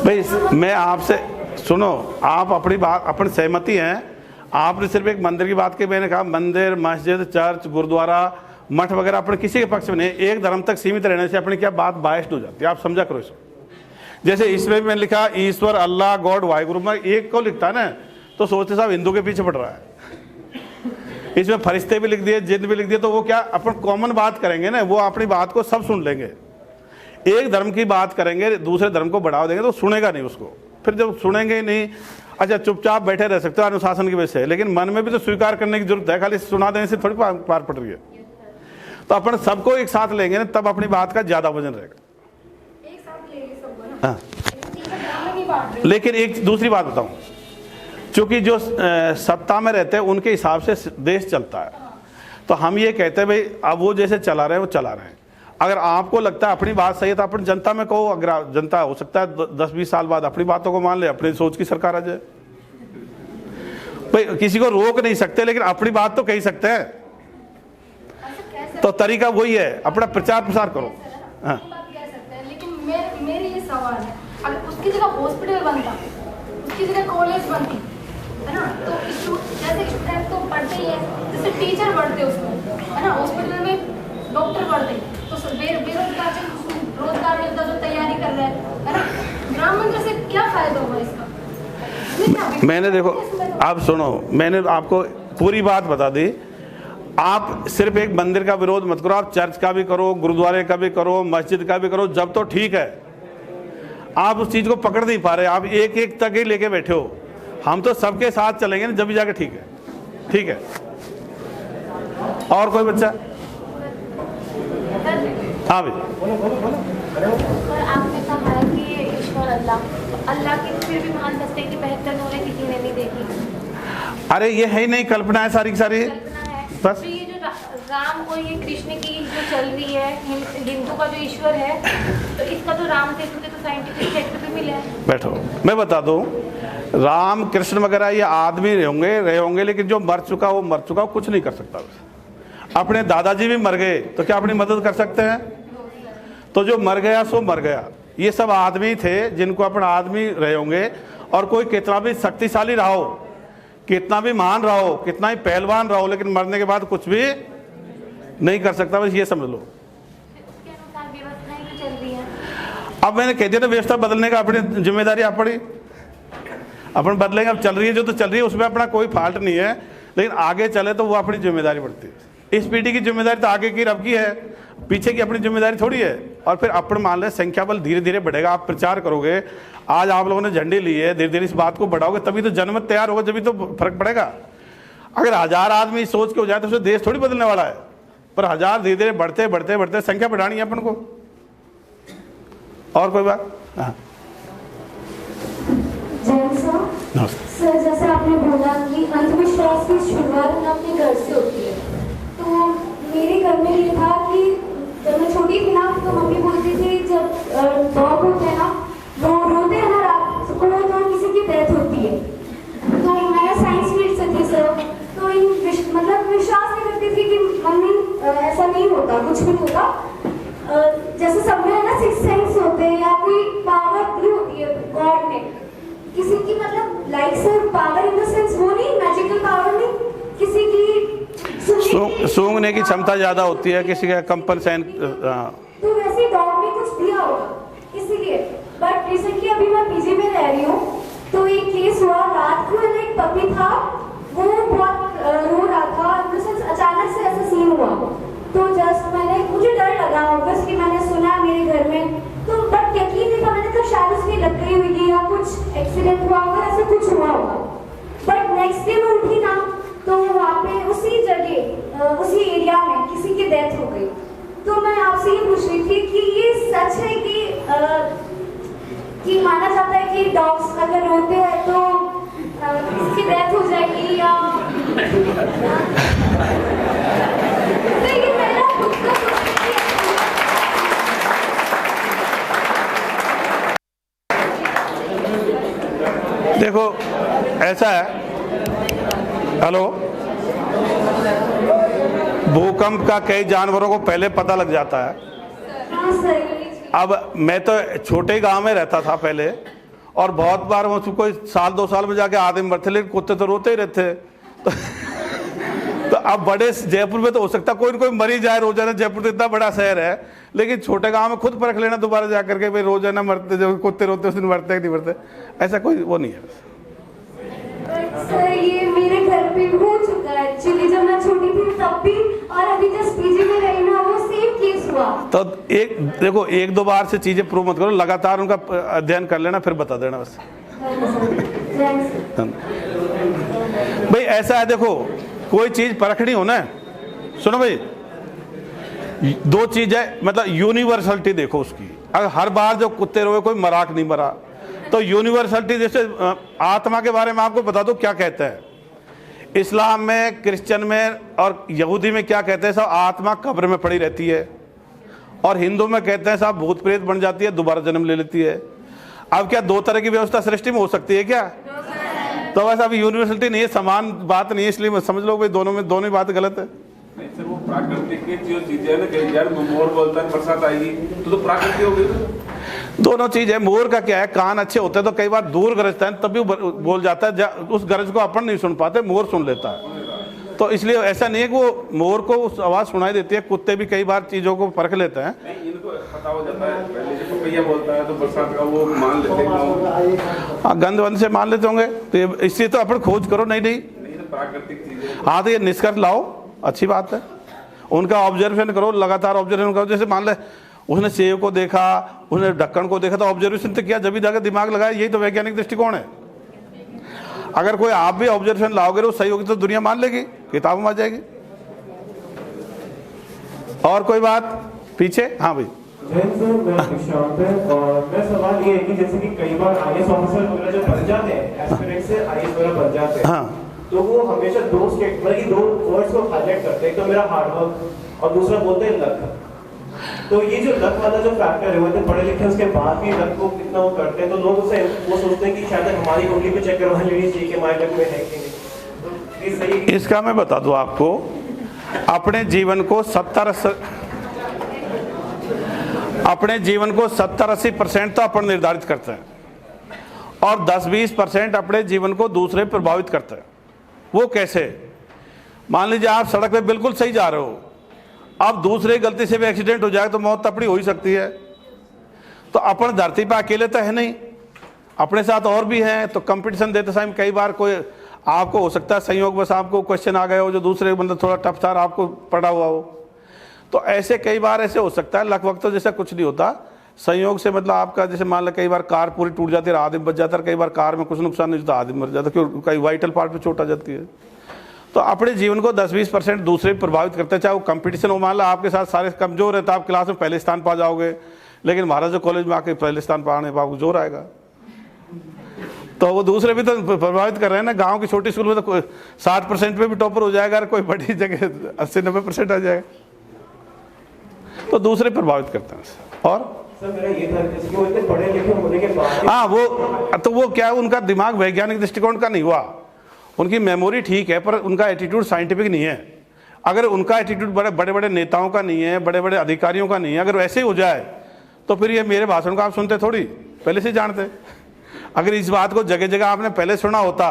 भाई मैं आपसे सुनो, आप अपनी बात अपन सहमति हैं। आपने सिर्फ एक मंदिर की बात की, मैंने कहा मंदिर, मस्जिद, चर्च, गुरुद्वारा, मठ वगैरह अपन किसी के पक्ष में नहीं। एक धर्म तक सीमित रहने से अपनी क्या बात बायस्ड हो जाती है, आप समझा करो इसको। जैसे इसमें भी मैंने लिखा ईश्वर, अल्लाह, गॉड, वाहिगुरु, में एक को लिखता है ना तो सोचते साहब हिंदू के पीछे पड़ रहा है। इसमें फरिश्ते भी लिख दिए, जिन भी लिख दिए, तो वो क्या अपन कॉमन बात करेंगे ना, वो अपनी बात को सब सुन लेंगे। एक धर्म की बात करेंगे, दूसरे धर्म को बढ़ावा देंगे तो सुनेगा नहीं उसको। फिर जब सुनेंगे नहीं, अच्छा चुपचाप बैठे रह सकते हो अनुशासन की वजह से, लेकिन मन में भी तो स्वीकार करने की जरूरत है, खाली सुना देने से थोड़ी पार पड़ रही है। तो अपन सबको एक साथ लेंगे ना, तब अपनी बात का ज्यादा वजन रहेगा। हाँ। लेकिन एक दूसरी बात बताऊं, चूंकि जो सत्ता में रहते हैं उनके हिसाब से देश चलता है, तो हम ये कहते हैं भाई अब वो जैसे चला रहे हैं वो चला रहे हैं। अगर आपको लगता है अपनी बात सही है तो अपन जनता में कहो। अगर जनता हो सकता है 10-20 साल बाद अपनी बातों को मान ले, अपनी सोच की सरकार आ जाए। भाई किसी को रोक नहीं सकते, लेकिन अपनी बात तो कह सकते हैं। तो तरीका वही है, अपना प्रचार प्रसार करो। हाँ। लेकिन मेरे ये सवाल है, अगर उसकी जगह हॉस्पिटल बनता, उसकी जगह कॉलेज बनती है ना, तो जैसे स्टूडेंट तो पढ़ते ही है, जैसे टीचर बढ़ते उसमें है ना, हॉस्पिटल में डॉक्टर बढ़ते, तो बेरोजगार से रोजगार मिलता जो तैयारी कर रहे हैं है ना, राम मंदिर से क्या फायदा होगा इसका? मैंने देखो, आप सुनो, मैंने आपको पूरी बात बता दी। आप सिर्फ एक मंदिर का विरोध मत करो, आप चर्च का भी करो, गुरुद्वारे का भी करो, मस्जिद का भी करो, जब तो ठीक है। आप उस चीज को पकड़ नहीं पा रहे, आप एक एक तक ही लेके बैठे हो। हम तो सबके साथ चलेंगे ना, जब भी जाके ठीक है, ठीक है। और कोई बच्चा? हाँ भाई। और आपने कहा है कि ईश्वर अल्लाह की फिर भी मान सकते हैं कि बेहतर नूरें किसी ने नहीं देखी। अरे ये है ही नहीं, कल्पना है सारी की सारी, कल्पना है बस। तो ये जो राम और ये कृष्ण की जो चल रही है, हिंदू का जो ईश्वर है, तो इसका तो राम सेतु के तो साइंटिफिक फैक्ट भी मिला है। बैठो, मैं बता दूं, राम कृष्ण वगैरह ये आदमी रहे होंगे, लेकिन जो मर चुका वो मर चुका, वो कुछ नहीं कर सकता। अपने दादाजी भी मर गए तो क्या अपनी मदद कर सकते हैं? तो जो मर गया सो मर गया। ये सब आदमी थे जिनको अपना आदमी रहे होंगे, और कोई कितना भी शक्तिशाली रहा हो, कितना भी महान रहा हो, कितना ही पहलवान रहा हो, लेकिन मरने के बाद कुछ भी नहीं कर सकता। बस ये समझ लो। उसके अनुसार व्यवस्थाएं जो चल रही है, अब मैंने कह दिया ना, व्यवस्था बदलने का अपनी जिम्मेदारी आप पड़ी, अपन बदलेंगे। अब चल रही है जो तो चल रही है, उसमें अपना कोई फॉल्ट नहीं है, लेकिन आगे चले तो वो अपनी जिम्मेदारी बढ़ती है। इस पीढ़ी की जिम्मेदारी तो आगे की रब की है, पीछे की अपनी जिम्मेदारी थोड़ी है। और फिर अपन मान लें संख्या बल धीरे धीरे बढ़ेगा, आप प्रचार करोगे। आज आप लोगों ने झंडी ली है, धीरे धीरे इस बात को बढ़ाओगे, तभी तो जनमत तैयार होगा, जभी तो फर्क पड़ेगा। अगर 1000 आदमी सोच के हो जाए तो उससे देश थोड़ी बदलने वाला है, पर 1000 धीरे धीरे बढ़ते बढ़ते बढ़ते संख्या बढ़ानी है अपन को। और कोई बात? हाँ सर, जैसे आपने बोला कि अंधविश्वास की शुरुआत अपने घर से होती है, तो मेरे घर में ये था कि जब मैं छोटी थी ना, तो मम्मी बोलती थी जब डॉग होते हैं ना, वो रोते हैं ना रात को, तो किसी की डेथ होती है। तो मैं साइंस फील्ड से थी सर, तो मतलब विश्वास नहीं करती थी कि मम्मी ऐसा नहीं होता, कुछ भी होता। जैसे सब में है ना सिक्स सेंस होते हैं, या कोई पावर भी होती है गॉड ने किसी की, मतलब like sir power in the sense वो नहीं, मैजिकल पावर नहीं, किसी की सूंघने की क्षमता ज्यादा होती है, किसी का कंपन सहन। तो वैसे डॉग में कुछ दिया होगा इसीलिए। बट रिसेंटली अभी मैं पीजी में रह रही हूँ, तो एक केस हुआ, रात को एक पपी था, वो बहुत रो रहा था, अचानक से ऐसा सीन हुआ। तो जस्ट मुझे डर लगा, ऑब्वियसली मैंने सुना मेरे घर में, तो बट यकीन नहीं था, मैंने कहा शायद उसकी लग गई हुई या कुछ एक्सीडेंट हुआ होगा, ऐसा कुछ हुआ होगा। बट नेक्स्ट डे मैं उठी ना, तो वहाँ पे उसी जगह उसी एरिया में किसी की डेथ हो गई। तो मैं आपसे ये पूछ रही थी कि ये सच है कि माना जाता है कि डॉग्स अगर रोते हैं तो किसकी डेथ हो जाएगी, या तो ये मेरा खुद का देखो ऐसा है, हेलो, भूकंप का कई जानवरों को पहले पता लग जाता है। अब मैं तो छोटे गांव में रहता था पहले, और बहुत बार वो कोई साल 2 साल में जाके आदमी मरते, लेकिन कुत्ते तो रोते ही रहते हैं। तो अब बड़े जयपुर में तो हो सकता कोई न कोई मरी जाए रोजाना, जयपुर तो इतना बड़ा शहर है, लेकिन छोटे गांव में खुद परख लेना दोबारा जा करके भाई रोजाना मरते, जब कुत्ते रोते उस दिन मरते नहीं मरते, ऐसा कोई वो नहीं है। सर ये मेरे घर पे हो चुका है एक्चुअली, जब मैं छोटी थी तब भी, और अभी जस्ट पीजी में रही ना, वो सेम केस हुआ। तो एक देखो, 1-2 बार से चीजें प्रूव मत करो, लगातार उनका अध्ययन कर लेना, फिर बता देना बस। भाई ऐसा है, देखो कोई चीज परखनी हो ना, सुनो भाई, 2 चीज है, मतलब यूनिवर्सलिटी देखो उसकी। अगर हर बार जो कुत्ते रोए कोई मराक नहीं मरा, तो यूनिवर्सलिटी, जैसे आत्मा के बारे में आपको बता दो क्या कहता है इस्लाम में, क्रिश्चियन में और यहूदी में क्या कहते हैं, सब आत्मा कब्र में पड़ी रहती है, और हिंदू में कहते हैं सब भूत प्रेत बन जाती है, दोबारा जन्म ले लेती है। अब क्या 2 तरह की व्यवस्था सृष्टि में हो सकती है क्या? तो वैसे अभी यूनिवर्सिटी नहीं है, समान बात नहीं है, इसलिए समझ लो भाई दोनों में दोनों ही बात गलत है। नहीं सर, वो प्राकृतिक की जो चीजें है ना, कहीं यार मोर बोलता है बरसात आएगी, तो प्राकृतिक हो गई ना। दोनों चीज है। मोर का क्या है, कान अच्छे होते हैं तो कई बार दूर गरजता है, तब भी बोल जाता है, उस गरज को अपन नहीं सुन पाते, मोर सुन लेता है। तो इसलिए ऐसा नहीं है कि वो मोर को उस आवाज सुनाई देती है, कुत्ते भी कई बार चीजों को परख लेते हैं। नहीं, इनको पता हो जाता है पहले, जब पपैया बोलता है तो बरसात का वो मान लेते हैं। हाँ, गंध वंध से मान लेते होंगे, तो इसलिए तो अपन खोज करो। नहीं तो प्राकृतिक चीजें। हाँ, तो ये निष्कर्ष लाओ, अच्छी बात है, उनका ऑब्जर्वेशन करो, लगातार ऑब्जर्वेशन करो। जैसे मान ले उसने सेब को देखा, उसने ढक्कन को देखा, तो ऑब्जर्वेशन तो किया, जब भी जाकर दिमाग लगाया, यही तो वैज्ञानिक दृष्टिकोण है। अगर कोई आप भी ऑब्जर्वेशन लाओगे तो सही होगी, तो दुनिया मान लेगी, किताब में आ जाएगी। और कोई बात पीछे? हाँ भाई। जैन सर, मैं निशांत है, और मैं सवाल ये है कि जैसे कि कई बार आईएएस ऑफिसर वगैरह जो बन जाते हैं, एस्पिरेंट से आईएएस वगैरह बन जाते हैं, हाँ, तो वो हमेशा 2 स्टेटमेंट की 2 वर्ड्स को हाईलाइट करते हैं, एक तो मेरा हार्डवर्क और दूसरा बोलते हैं लक। तो ये जो लक वाला जो फैक्टर है, वो इतने पढ़े लिखे उसके बाद भी लक को कितना वो करते हैं, तो लोग उसे वो सोचते हैं कि शायद हमारी कुंडली पे चेक करवा लेनी चाहिए कि हमारे लक में है कि नहीं। तो ये सही। इसका मैं बता दूं आपको, अपने जीवन को 70-80% तो अपन निर्धारित करते हैं, और 10-20% अपने जीवन को दूसरे प्रभावित करते हैं। वो कैसे? मान लीजिए आप सड़क पे बिल्कुल सही जा रहे हो, अब दूसरे गलती से भी एक्सीडेंट हो जाए तो मौत तपड़ी हो ही सकती है। तो अपन धरती पे अकेले तो है नहीं, अपने साथ और भी हैं। तो कंपटीशन देते समय कई बार कोई आपको हो सकता है संयोग बस आपको क्वेश्चन आ गए हो जो दूसरे मतलब थोड़ा टफ था, आपको पड़ा हुआ हो। तो ऐसे कई बार ऐसे हो सकता है। लक वक्त तो जैसा कुछ नहीं होता, संयोग से मतलब आपका जैसे मान लो कई बार कार पूरी टूट जाती है, आदमी बच जाता है, कई बार कार में कुछ नुकसान नहीं होता, आदमी मर जाता है, क्योंकि कई वाइटल पार्ट पे चोट आ जाती है। तो अपने जीवन को 10-20% दूसरे प्रभावित करते हैं। चाहे वो कंपटीशन हो, मान लो आपके साथ सारे कमजोर है तो आप क्लास में पहले स्थान पा जाओगे, लेकिन महाराजा कॉलेज में आके पहले स्थान पाने पर आपको जोर आएगा। तो वो दूसरे भी तो प्रभावित कर रहे हैं ना। गांव की छोटी स्कूल में तो 60% पे भी टॉपर हो जाएगा, और कोई बड़ी जगह 80-90% आ जाएगा। तो दूसरे प्रभावित करते हैं। और सर मेरा ये था कि वो इतने पढ़े लिखे होने के बाद, हाँ वो क्या है, उनका दिमाग वैज्ञानिक दृष्टिकोण का नहीं हुआ, उनकी मेमोरी ठीक है, पर उनका एटीट्यूड साइंटिफिक नहीं है। अगर उनका एटीट्यूड बड़े बड़े नेताओं का नहीं है, बड़े बड़े अधिकारियों का नहीं है, अगर वैसे ही हो जाए तो फिर ये मेरे भाषण को आप सुनते थोड़ी, पहले से जानते। अगर इस बात को जगह जगह आपने पहले सुना होता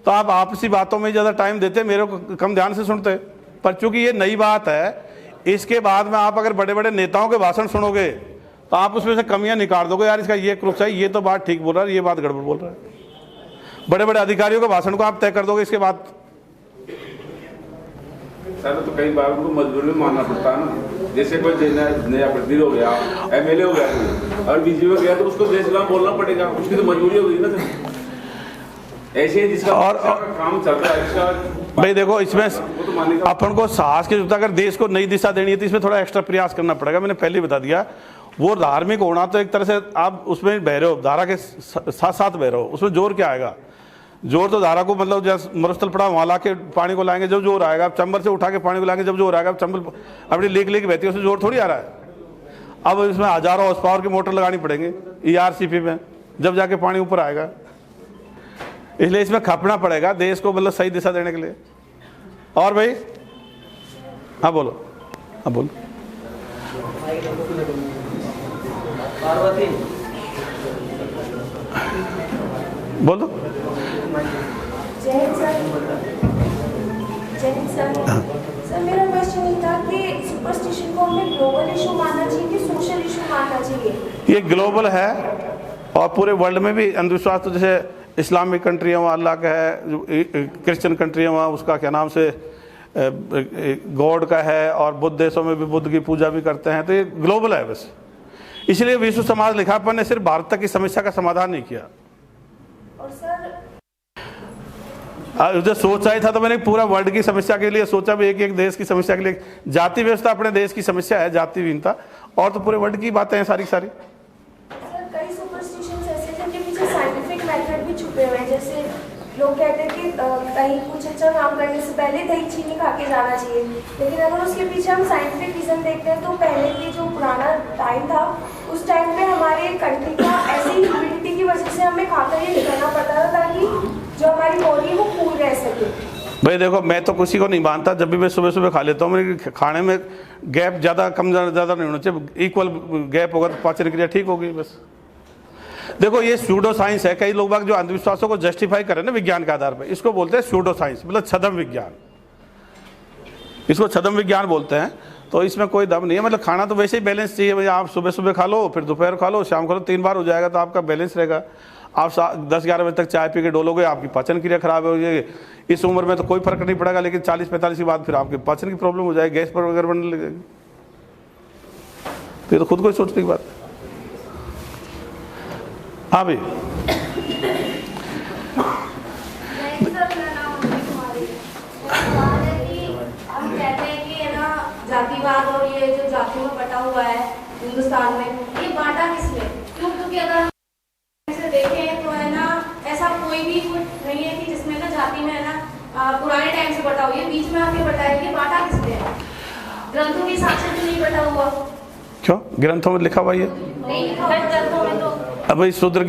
तो आप आपसी बातों में ज़्यादा टाइम देते, मेरे को कम ध्यान से सुनते। पर चूंकि ये नई बात है, इसके बाद में आप अगर बड़े बड़े नेताओं के भाषण सुनोगे तो आप उसमें से कमियां निकाल दोगे, यार इसका ये क्रुक्स है, ये तो बात ठीक बोल रहा है, ये बात गड़बड़ बोल रहा है। बड़े बड़े अधिकारियों के भाषण को आप तय कर दोगे इसके बाद। सर तो कई बार उनको मजबूरी में मानना पड़ता है ना। जैसे कोई नया प्रतिनिधि हो गया, एमएलए हो गया, और बीजेपी में गया, तो उसको देश नाम बोलना पड़ेगा, उसकी तो मजबूरी होगी ना सर। ऐसे जिसका और काम चल रहा है, इसका भाई देखो इसमें अपन को साहस की जरूरत, अगर देश को नई दिशा देनी है तो इसमें थोड़ा एक्स्ट्रा प्रयास करना पड़ेगा। मैंने पहले बता दिया, वो धार्मिक होना तो एक तरह से आप उसमें बह रहे हो, धारा के साथ साथ बह रहे हो, उसमें जोर क्या आएगा? जोर तो धारा को मतलब जैसे मरुस्थल पड़ा वहाँ ला के पानी को लाएंगे जब जोर आएगा, चंबल से उठा के पानी को लाएंगे जब जोर आएगा। चंबल अपनी लेक बहती है, उसमें जोर थोड़ी आ रहा है। अब इसमें हजारों हॉर्स पावर की मोटर लगानी पड़ेंगे ERCP में, जब जाके पानी ऊपर आएगा। इसलिए इसमें खपना पड़ेगा देश को मतलब सही दिशा देने के लिए। और भाई हाँ बोलो, हाँ बोलो। बोलो। जय हिंद सर। जय हिंद सर। सर मेरा क्वेश्चन ये था कि सुपरस्टिशन को हमें ग्लोबल इशू मानना चाहिए कि सोशल इशू मानना चाहिए? ये ग्लोबल है और पूरे वर्ल्ड में भी अंधविश्वास, तो जैसे इस्लामिक कंट्री है वहाँ अल्लाह का है, क्रिश्चियन कंट्री है वहाँ उसका क्या नाम से गॉड का है, और बुद्ध देशों में भी बुद्ध की पूजा भी करते हैं, तो ये ग्लोबल है बस। इसलिए विश्व समाज लिखापन ने सिर्फ भारत तक की समस्या का समाधान नहीं किया। और सर जो सोचा ही था तो मैंने पूरा वर्ल्ड की समस्या के लिए सोचा भी, एक देश की समस्या के लिए। जाति व्यवस्था अपने देश की समस्या है, जाति विहीनता, और तो पूरे वर्ल्ड की बातें हैं सारी सारी। सर कई सुपरस्टिशंस ऐसे हैं जिनके पीछे साइंटिफिक मेथड भी छुपे हुए हैं। जैसे लोग कहते हैं कि कहीं कुछ अच्छा काम करने से पहले दही चीनी खा के जाना चाहिए, लेकिन अगर उसके पीछे हम साइंटिफिक रीजन देखते हैं तो पहले की जो पुराना टाइम था उस टाइम पे हमारे कंट्री का ऐसी ह्यूमिडिटी की वजह से हमें खाकर ये निकलना पड़ता था ताकि जो हमारी बॉडी है वो कूल रह सके। भाई देखो, मैं तो किसी को नहीं मानता, जब भी मैं सुबह सुबह खा लेता हूँ, मेरे खाने में गैप ज़्यादा कम ज़्यादा नहीं होना चाहिए, इक्वल गैप होगा तो पाचन क्रिया ठीक होगी बस। देखो ये स्यूडो साइंस है, कई लोग बाग जो अंधविश्वासों को जस्टिफाई करें ना विज्ञान के आधार पर, इसको बोलते हैं स्यूडो साइंस, मतलब छद्म विज्ञान, इसको छद्म विज्ञान बोलते हैं। तो इसमें कोई दम नहीं है, मतलब खाना तो वैसे ही बैलेंस चाहिए भाई। आप सुबह सुबह खा लो, फिर दोपहर खा लो, शाम खा लो, 3 बार हो जाएगा तो आपका बैलेंस रहेगा। आप 10-11 बजे तक चाय पी के डोलोगे, आपकी पाचन क्रिया खराब हो जाएगी। इस उम्र में तो कोई फर्क नहीं पड़ेगा, लेकिन 40-45 के बाद फिर आपके पाचन की प्रॉब्लम हो जाएगी, गैस पर वगैरह बनने लगेगी। तो ये तो खुद को ही सोचने की बात है। हाँ भाई, हम कहते हैं कि है ना जातिवाद और ये जो जातियों में बटा हुआ है हिंदुस्तान में, ये बांटा किसने? क्योंकि अगर हम से देखें तो है ना ऐसा कोई भी कुछ नहीं है कि जिसमें ना जाति में है ना पुराने टाइम से बटा हुआ, ये बीच में आके बटा है। ये बांटा किसने? ग्रंथों के हिसाब से तो नहीं बटा हुआ। क्यों? ग्रंथों में लिखा हुआ ये नहीं लिखा हुआ ग्रंथों में। तो अब भाई शूद्र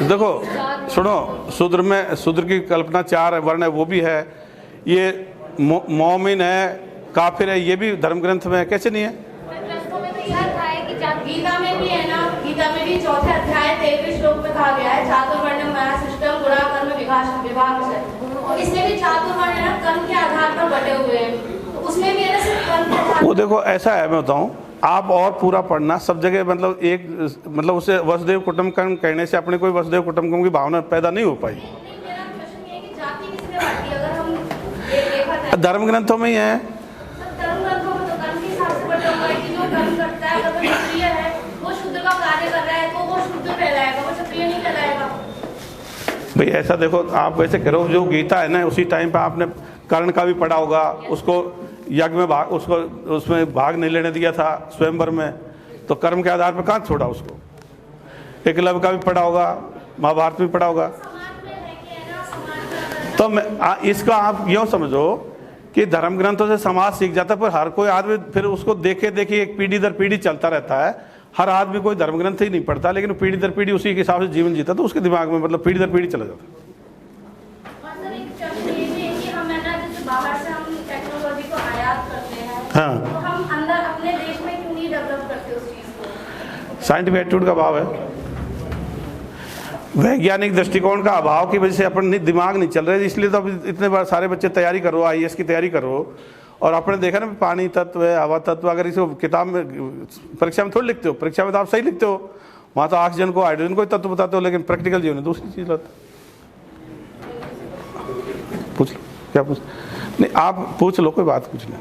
देखो सुनो, शूद्र की कल्पना 4 वर्ण है, वो भी है। ये मोमिन है, काफिर है, ये भी धर्म ग्रंथ में है, कैसे नहीं है? ग्रंथों में तो यह है कि गीता में भी है ना, गीता में भी 4थे अध्याय 23वें श्लोक में कहा गया है चातुर्वर्ण माया सिस्टम गुणा कर्म विभाग है, और इसमें भी चातुर्वर्ण है ना कर्म के आधार पर बटे हुए हैं। तो उसमें भी है ना सिर्फ कर्म के आधार। वो देखो ऐसा है, मैं बताऊं, आप और पूरा पढ़ना सब जगह, मतलब एक मतलब उसे वसुदेव कुटुंबकम कहने से अपने कोई वसुदेव कुटुंबकम की भावना पैदा नहीं हो पाई। मेरा प्रश्न ये है कि जाति किसने बांटी? अगर हम देखा जाए धर्म ग्रंथों में ही है। धर्म ग्रंथों में तो कर्म के हिसाब से बटा हुआ है कि जो कर्म करता है, अगर वो क्षत्रिय है, वो शूद्र का कार्य कर रहा है तो वो शूद्र कहलाएगा, वो क्षत्रिय नहीं कहलाएगा। भाई ऐसा देखो, आप वैसे करो, जो गीता है ना उसी टाइम पर आपने कर्ण का भी पढ़ा होगा, उसको यज्ञ में भाग, उसको उसमें भाग नहीं लेने दिया था स्वयंवर में, तो कर्म के आधार पर कहाँ छोड़ा उसको। एकलव्य का भी पढ़ा होगा, महाभारत में पढ़ा होगा। तो इसका आप यूँ समझो कि धर्म ग्रंथों से समाज सीख जाता है, पर हर कोई आदमी फिर उसको देखे देखे एक पीढ़ी दर पीढ़ी चलता रहता है। हर आदमी कोई धर्म ग्रंथ ही नहीं पढ़ता, लेकिन पीढ़ी दर पीढ़ी उसी के हिसाब से जीवन जीता, तो उसके दिमाग में मतलब पीढ़ी दर पीढ़ी चला जाता है। बाहर से हम टेक्नोलॉजी को आयात करते हैं, हाँ, तो हम अंदर अपने देश में क्यों नहीं डेवलप करते उस चीज को? साइंटिफिक एटीट्यूड का अभाव है, वैज्ञानिक दृष्टिकोण का अभाव की वजह से अपन दिमाग नहीं चल रहे। इसलिए तो अब इतने बार सारे बच्चे तैयारी करो, IAS की तैयारी करो, और आपने देखा ना पानी तत्व है, हवा तत्व, अगर इसको किताब में परीक्षा में थोड़ी लिखते हो, परीक्षा में तो आप सही लिखते हो, वहाँ तो ऑक्सीजन को हाइड्रोजन को तत्व बताते हो, लेकिन प्रैक्टिकल जीवन में दूसरी चीज़ लाते। पूछ लो, क्या पूछ? नहीं आप पूछ लो, कोई बात पूछ लो।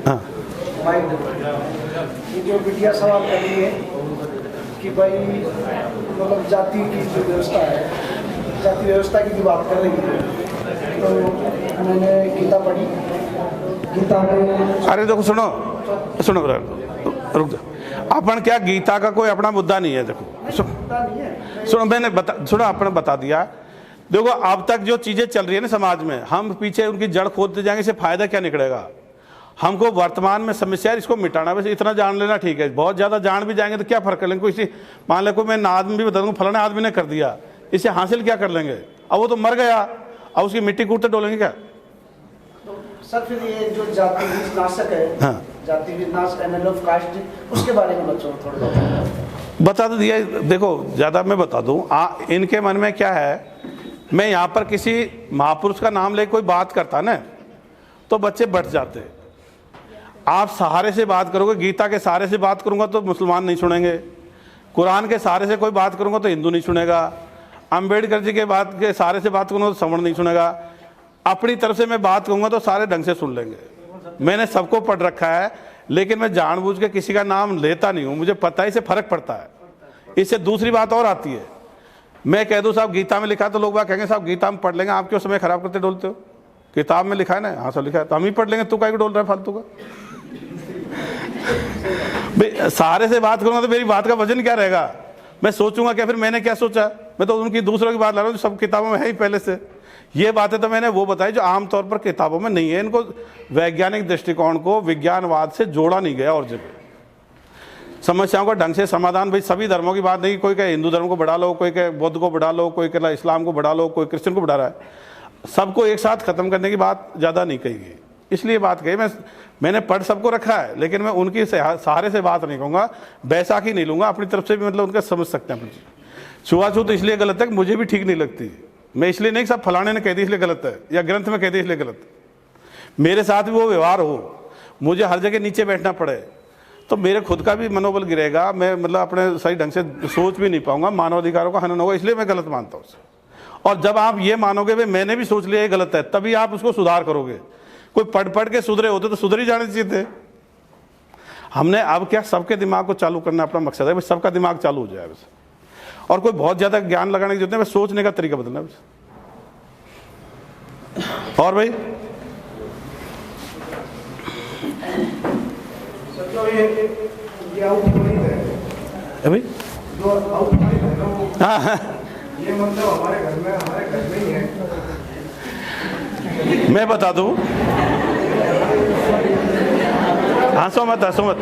हाँ, ये जो बिटिया सवाल कर रही है कि भाई मतलब जाति की जो व्यवस्था है, जाति व्यवस्था की जो बात कर रही है, तो मैंने गीता पढ़ी, गीता में। अरे देखो सुनो ब्रदर, रुक जाओ। अपन क्या गीता का कोई अपना मुद्दा नहीं है। देखो सुनो, मैंने सुनो आपने बता दिया। देखो अब तक जो चीजें चल रही है ना समाज में, हम पीछे उनकी जड़ खोदते जाएंगे, इससे फायदा क्या निकलेगा? हमको वर्तमान में समस्या है, इसको मिटाना। वैसे इतना जान लेना ठीक है, बहुत ज्यादा जान भी जाएंगे तो क्या फर्क कर लेंगे? कोई मान लो कोई मैं आदमी भी बता दूंगा, फलाने आदमी ने कर दिया, इससे हासिल क्या कर लेंगे? अब वो तो मर गया, अब उसकी मिट्टी कूटते डोलेंगे क्या? तो सर फिर ये जो जाति नाशक है, हाँ, जाति विनाश एनल ऑफ कास्ट, उसके बारे में बच्चों को थोड़ा बता तो दिया। देखो ज़्यादा मैं बता दूं, इनके मन में क्या है, मैं यहाँ पर किसी महापुरुष का नाम लेकर कोई बात करता ना तो बच्चे बट जाते। आप सहारे से बात करोगे, गीता के सहारे से बात करूंगा तो मुसलमान नहीं सुनेंगे, कुरान के सहारे से कोई बात करूंगा तो हिंदू नहीं सुनेगा, अंबेडकर जी के बात के सहारे से बात करूंगा तो सवर्ण नहीं सुनेगा, अपनी तरफ से मैं बात कहूंगा तो सारे ढंग से सुन लेंगे। मैंने सबको पढ़ रखा है, लेकिन मैं जानबूझ के किसी का नाम लेता नहीं हूं, मुझे पता है इससे फर्क पड़ता है। इससे दूसरी बात और आती है, मैं कह दूं साहब गीता में लिखा है तो लोग बात कहेंगे साहब गीता में पढ़ लेंगे, आप क्यों समय खराब करते डोलते हो, किताब में लिखा है ना, हाँ सब लिखा है तो हम ही पढ़ लेंगे, तू काहे को डोल रहा है फालतू का। सहारे से बात करूंगा तो मेरी बात का वजन क्या रहेगा, मैं सोचूंगा क्या, फिर मैंने क्या सोचा, मैं तो उनकी दूसरों की बात ला रहा हूँ, सब किताबों में है ही पहले से। ये बातें तो मैंने वो बताई जो आमतौर पर किताबों में नहीं है, इनको वैज्ञानिक दृष्टिकोण को विज्ञानवाद से जोड़ा नहीं गया और जगह समस्याओं का ढंग से समाधान। भाई सभी धर्मों की बात नहीं, कोई कहे हिंदू धर्म को बढ़ा लो, कोई कहे बौद्ध को बढ़ा लो, कोई कहे इस्लाम को बढ़ा लो, कोई क्रिश्चियन को बढ़ा रहा है, सबको एक साथ खत्म करने की बात ज़्यादा नहीं कही गई, इसलिए बात कही। मैंने पढ़ सबको रखा है, लेकिन मैं उनकी सहारे से बात नहीं कहूँगा, बैसाखी नहीं लूँगा अपनी तरफ से भी, मतलब उनका समझ सकते हैं अपनी। छुआछूत इसलिए गलत है कि मुझे भी ठीक नहीं लगती, मैं इसलिए नहीं कि सब फलाने ने कह दी इसलिए गलत है या ग्रंथ में कह दी इसलिए गलत है, मेरे साथ भी वो व्यवहार हो, मुझे हर जगह नीचे बैठना पड़े तो मेरे खुद का भी मनोबल गिरेगा, मैं मतलब अपने सही ढंग से सोच भी नहीं पाऊंगा, मानवाधिकारों का हनन होगा, इसलिए मैं गलत मानता हूँ उसे। और जब आप ये मानोगे भाई मैंने भी सोच लिया ये गलत है, तभी आप उसको सुधार करोगे। कोई पढ़ पढ़ के सुधरे होते तो सुधर ही जाने चाहिए थे। हमने अब क्या सबके दिमाग को चालू करना अपना मकसद है, सबका दिमाग चालू हो जाए बस, और कोई बहुत ज्यादा ज्ञान लगाने की जरूरत नहीं, बस सोचने का तरीका बदलना बस। और भाई भाई हाँ हाँ ये मतलब हमारे घर में ही है। मैं बता दूं, हंसो मत हंसो मत,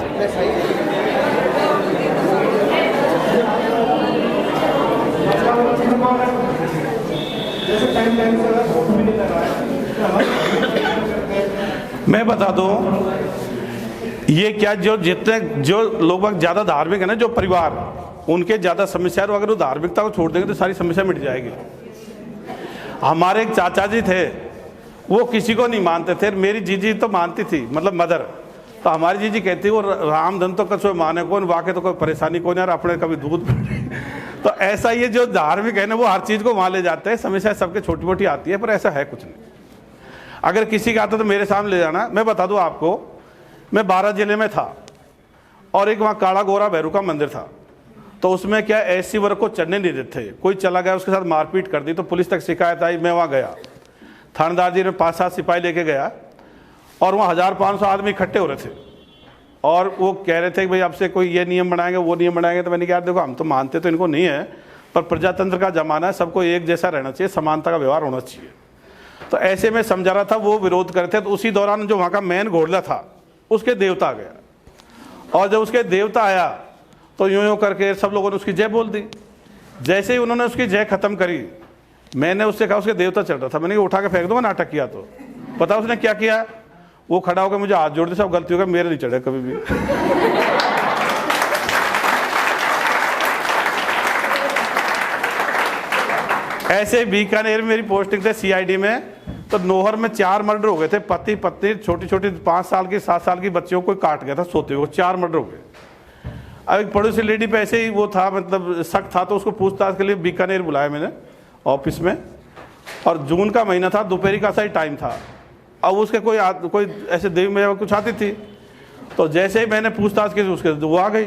मैं बता दूं, ये क्या जो लोग ज्यादा धार्मिक है ना, जो परिवार उनके ज्यादा समस्या, अगर वो धार्मिकता को छोड़ देंगे तो सारी समस्या मिट जाएगी। हमारे एक चाचा जी थे, वो किसी को नहीं मानते थे, मेरी जीजी तो मानती थी, मतलब मदर, तो हमारी जीजी कहती वो राम धन तो कछुए माने कौन, वाके तो कोई परेशानी कौन यार, अपने कभी दूध तो ऐसा ये जो धार्मिक है ना, वो हर चीज को वहां ले जाते हैं, समस्या सबके छोटी मोटी आती है, पर ऐसा है कुछ नहीं। अगर किसी का आता तो मेरे सामने ले जाना। मैं बता दूं आपको, मैं 12 जिले में था और एक वहाँ काला गोरा भैरू का मंदिर था, तो उसमें क्या एससी वर्ग को चढ़ने नहीं देते थे, कोई चला गया उसके साथ मारपीट कर दी तो पुलिस तक शिकायत आई, मैं वहाँ गया, थानेदार जी ने 5-7 सिपाही लेके गया और वहाँ 1500 आदमी इकट्ठे हो रहे थे और वो कह रहे थे कि भाई आपसे कोई ये नियम बनाएंगे वो नियम बनाएंगे। तो मैंने कहा देखो हम तो मानते तो इनको नहीं है, पर प्रजातंत्र का जमाना है, सबको एक जैसा रहना चाहिए, समानता का व्यवहार होना चाहिए। तो ऐसे में समझा रहा था, वो विरोध कर थे। तो उसी दौरान जो वहाँ का मेन घोड़ला था उसके देवता आ गया, और जब उसके देवता आया तो यूं यूं करके सब लोगों ने उसकी जय बोल दी। जैसे ही उन्होंने उसकी जय खत्म करी, मैंने उससे कहा उसके देवता चल रहा था, मैंने उठा के फेंक दूंगा नाटक किया तो। पता उसने क्या किया, वो खड़ा होकर मुझे हाथ जोड़ दे, सब गलती होगा, मेरे नहीं चढ़े कभी भी। ऐसे बीकानेर में मेरी पोस्टिंग थे सीआईडी में, तो नोहर में 4 मर्डर हो गए थे, पति पत्नी, छोटी छोटी 5 साल की 7 साल की बच्चियों को काट गया था सोते हुए, 4 मर्डर हो गए। अब एक पड़ोसी लेडी पे ऐसे ही वो था, मतलब शक था, तो उसको पूछताछ के लिए बीकानेर बुलाया मैंने ऑफिस में, और जून का महीना था, दोपहर का सा ही टाइम था। अब उसके कोई ऐसे देवी में कुछ आती थी, तो जैसे ही मैंने पूछताछ की उसके वो आ गई।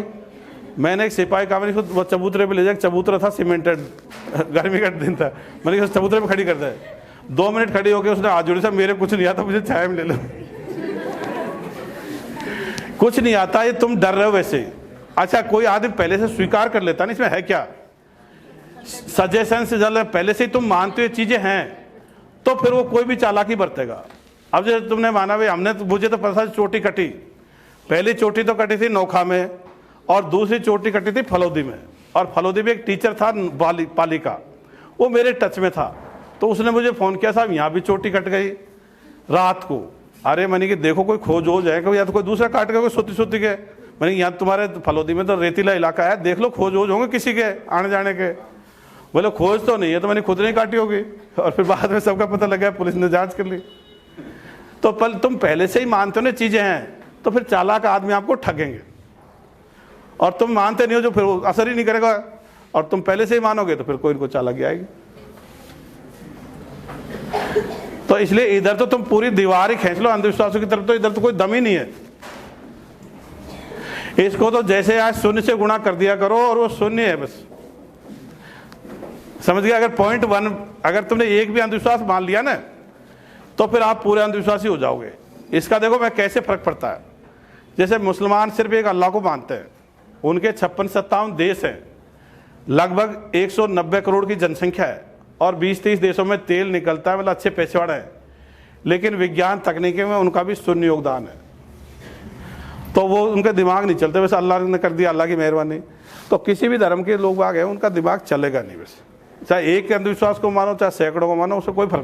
मैंने एक सिपाही कहा, मैंने वो चबूतरे पे ले जाए, चबूतरा था सीमेंटेड, गर्मी का दिन था, मैंने कहा चबूतरे पे खड़ी कर दे। 2 मिनट खड़ी होकर उसने हाथ जोड़ी, साहब मेरे कुछ नहीं आता, मुझे छाया में ले लो। कुछ नहीं आता, ये तुम डर रहे हो वैसे ही। अच्छा, कोई आदमी पहले से स्वीकार कर लेता ना, इसमें है क्या, सजेशन से ज्यादा पहले से ही तुम मानते हुए चीजें हैं, तो फिर वो कोई भी चालाकी बरतेगा। अब जैसे तुमने माना भाई हमने, मुझे तो पता चोटी कटी, पहली चोटी तो कटी थी नोखा में और दूसरी चोटी कटी थी फलौदी में, और फलौदी में एक टीचर था पाली का, वो मेरे टच में था, तो उसने मुझे फ़ोन किया, साहब यहाँ भी चोटी कट गई रात को। अरे मैंने कि देखो कोई खोज हो जाएगा, या तो कोई दूसरा काट गया, कोई सोती के। मैंने यहाँ तुम्हारे फलोदी में तो रेतीला इलाका है, देख लो खोज वोज होंगे किसी के आने जाने के। बोले खोज तो नहीं है, तो मैंने खुद नहीं काटी होगी। और फिर बाद में सबका पता लगा, पुलिस ने जांच कर ली। तो तुम पहले से ही मानते हो ना चीजें हैं, तो फिर चालाक आदमी आपको ठगेंगे। और तुम मानते नहीं हो जो फिर वो असर ही नहीं करेगा, और तुम पहले से ही मानोगे तो फिर कोई इनको चालाकी आएगी। तो इसलिए इधर तो तुम पूरी दीवार ही खींच लो अंधविश्वासों की तरफ, तो इधर तो कोई दम ही नहीं है। इसको तो जैसे आज शून्य से गुणा कर दिया करो और वो शून्य है बस, समझ गया। अगर 0.1 अगर तुमने एक भी अंधविश्वास मान लिया ना, तो फिर आप पूरे अंधविश्वासी हो जाओगे। इसका देखो मैं कैसे फर्क पड़ता है। जैसे मुसलमान सिर्फ एक अल्लाह को मानते हैं, उनके 56-57 देश हैं, लगभग 190 करोड़ की जनसंख्या है, और 20-30 देशों में तेल निकलता है, मतलब अच्छे पैसे वाले हैं। लेकिन विज्ञान तकनीकी में उनका भी शून्य योगदान है, तो वो उनके दिमाग नहीं चलते। वैसे अल्लाह ने कर दिया, अल्लाह की मेहरबानी। तो किसी भी धर्म के लोग आ गए, उनका दिमाग चलेगा नहीं। वैसे चाहे एक के अंधविश्वास को मानो चाहे सैकड़ों को मानो, उससे कोई फर्क